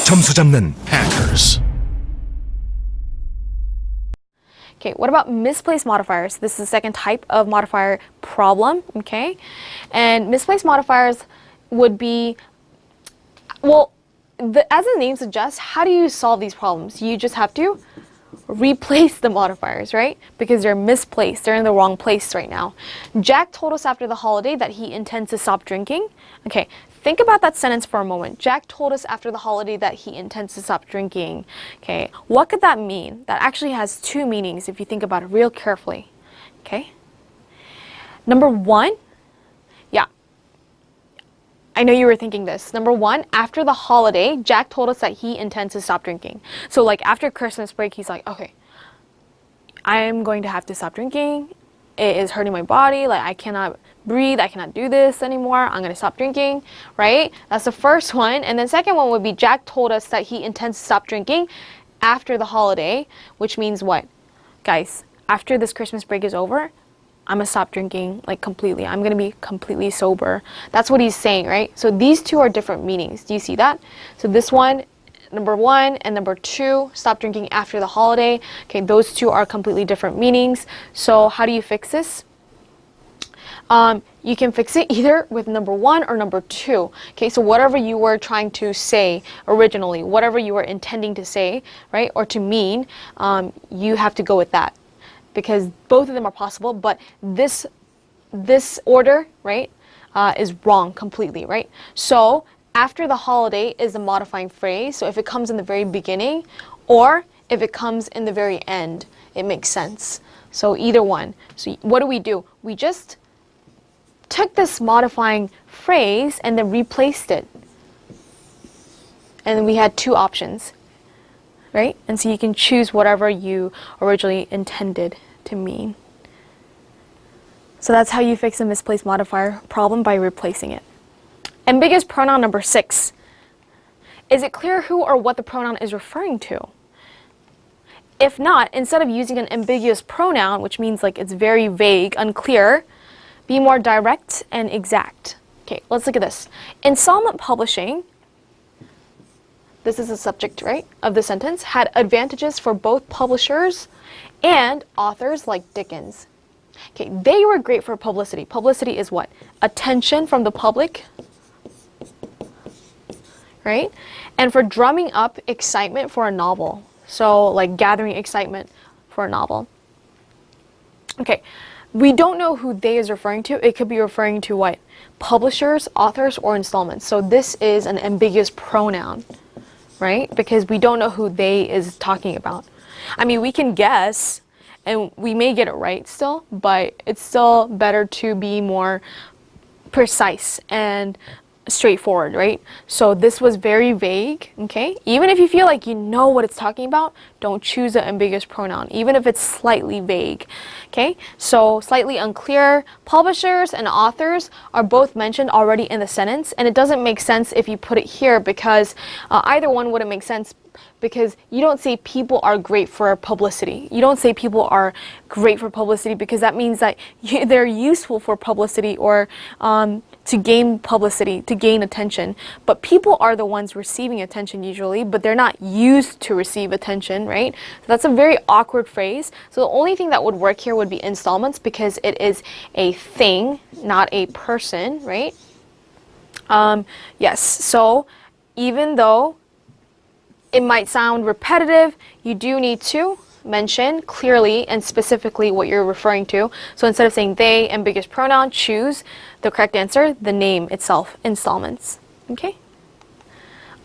점수 잡는 hackers. Okay, what about misplaced modifiers? This is the second type of modifier problem, okay? And misplaced modifiers would be, well, as the name suggests, how do you solve these problems? You just have to replace the modifiers, right? Because they're misplaced. They're in the wrong place right now. Jack told us after the holiday that he intends to stop drinking. Okay, think about that sentence for a moment. Jack told us after the holiday that he intends to stop drinking. Okay, what could that mean? That actually has two meanings if you think about it real carefully. Okay? Number one, yeah. I know you were thinking this. Number one, after the holiday, Jack told us that he intends to stop drinking. So like after Christmas break, he's like, okay, I'm going to have to stop drinking. It is hurting my body. Like I cannot breathe. I cannot do this anymore. I'm going to stop drinking, right? That's the first one. And then second one would be Jack told us that he intends to stop drinking after the holiday, which means what? Guys, after this Christmas break is over, I'm gonna stop drinking like completely. I'm gonna be completely sober. That's what he's saying, right? So these two are different meanings. Do you see that? So this one, number one, and number two, stop drinking after the holiday. Okay, those two are completely different meanings. So how do you fix this? You can fix it either with number one or number two. Okay, so whatever you were trying to say originally, whatever you were intending to say, right, or to mean, you have to go with that. Because both of them are possible, but this order, right, is wrong completely, right? So after the holiday is a modifying phrase. So if it comes in the very beginning or if it comes in the very end, it makes sense. So either one. So what do? We just took this modifying phrase and then replaced it. And then we had two options, right? And so you can choose whatever you originally intended to mean. So that's how you fix a misplaced modifier problem, by replacing it. Ambiguous pronoun number 6. Is it clear who or what the pronoun is referring to? If not, instead of using an ambiguous pronoun, which means like it's very vague, unclear, be more direct and exact. Okay, let's look at this. Installment publishing, this is the subject, right, of the sentence, had advantages for both publishers and authors like Dickens. Okay, they were great for publicity. Publicity is what? Attention from the public, right? And for drumming up excitement for a novel. So like gathering excitement for a novel. Okay, we don't know who they is referring to. It could be referring to what? Publishers, authors, or installments. So this is an ambiguous pronoun, right? Because we don't know who they is talking about. I mean, we can guess, and we may get it right still, but it's still better to be more precise and straightforward, right? So this was very vague, okay? Even if you feel like you know what it's talking about, don't choose an ambiguous pronoun, even if it's slightly vague, okay? So slightly unclear. Publishers and authors are both mentioned already in the sentence, and it doesn't make sense if you put it here because either one wouldn't make sense, because you don't say people are great for publicity. You don't say people are great for publicity because that means that they're useful for publicity or to gain publicity, to gain attention. But people are the ones receiving attention usually, but they're not used to receive attention, right? So that's a very awkward phrase. So the only thing that would work here would be installments, because it is a thing, not a person, right? Yes, so even though it might sound repetitive, you do need to mention clearly and specifically what you're referring to. So instead of saying they, ambiguous pronoun, choose the correct answer, the name itself, installments. Okay?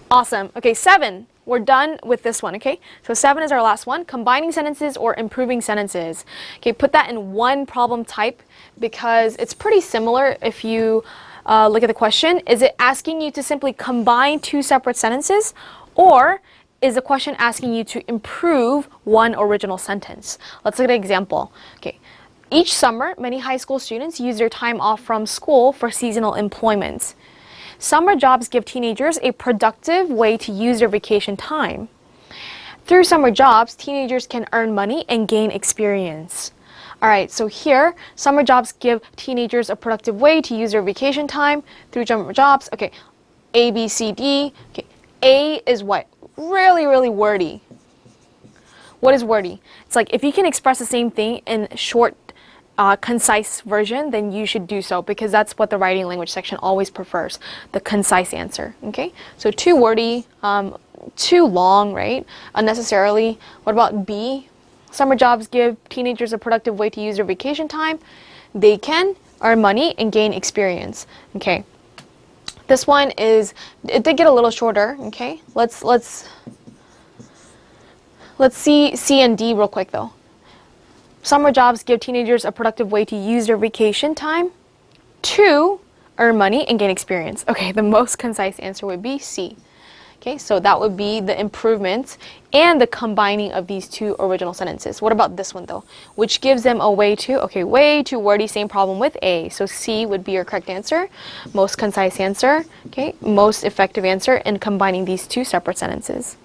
Awesome. Okay, 7. We're done with this one, okay? So 7 is our last one. Combining sentences or improving sentences. Okay, put that in one problem type because it's pretty similar if you look at the question. Is it asking you to simply combine two separate sentences, or is the question asking you to improve one original sentence? Let's look at an example. Okay. Each summer, many high school students use their time off from school for seasonal employment. Summer jobs give teenagers a productive way to use their vacation time. Through summer jobs, teenagers can earn money and gain experience. All right, so here, summer jobs give teenagers a productive way to use their vacation time through summer jobs. Okay, A, B, C, D. Okay. A is what? really, really wordy. What is wordy? It's like if you can express the same thing in short, concise version, then you should do so because that's what the writing language section always prefers, the concise answer, okay? So too wordy, too long, right? Unnecessarily. What about B? Summer jobs give teenagers a productive way to use their vacation time. They can earn money and gain experience, okay? This one is, it did get a little shorter, okay? Let's see C and D real quick though. Summer jobs give teenagers a productive way to use their vacation time to earn money and gain experience. Okay, the most concise answer would be C. Okay, so that would be the improvements and the combining of these two original sentences. What about this one though? Which gives them a way to, okay, way too wordy, same problem with A. So C would be your correct answer, most concise answer, okay, most effective answer in combining these two separate sentences.